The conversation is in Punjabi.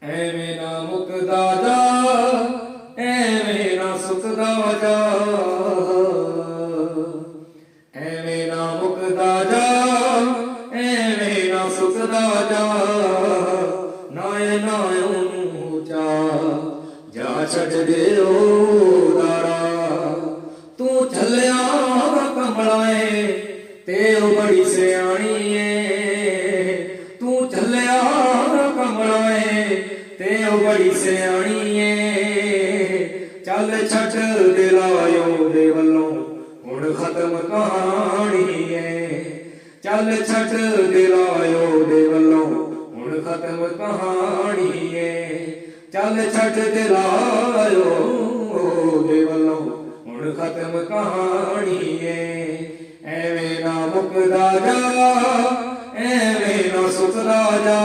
ਐਵੇਂ ਨਾ ਮੁਕਦਾ ਜਾ, ਐਵੇਂ ਨਾ ਸੁੱਕਦਾ ਜਾ, ਐਵੇਂ ਨਾ ਮੁਕਦਾ ਜਾ, ਐਵੇਂ ਨਾ ਸੁੱਕਦਾ ਜਾ, ਨਾਏ ਨਾ ਉਹਨੂੰ ਜਾ ਛੱਡ ਦੇ ਓ ਦਾਰਾ। ਤੂੰ ਚੱਲਿਆ ਕਮਲਾ ਏ ਤੇ ਉਹ ਬੜੀ ਸਿਆਣੀ ਏ, ਤੂੰ ਚੱਲਿਆ ਕਮਲਾ ਏ ਤੇ ਉਹ ਬੜੀ ਸਿਆਣੀ ਏ। ਚੱਲ ਛੱਡ ਦਿਲਾਇਓ ਦੇ ਵੱਲੋਂ ਹੁਣ ਖਤਮ ਕਹਾਣੀ ਏ, ਚੱਲ ਛੱਡ ਦਿਲਾਇਓ ਦੇ ਵੱਲੋਂ ਹੁਣ ਖਤਮ ਕਹਾਣੀ ਏ, ਚੱਲ ਛੱਡ ਦਿਲਾਇਓ ਦੇ ਵੱਲੋਂ ਹੁਣ ਖਤਮ ਕਹਾਣੀ ਏ। ਐਵੇਂ ਨਾ ਮੁਕਦਾ ਜਾ, ਐਵੇਂ ਨਾ ਸੁੱਕਦਾ ਜਾ।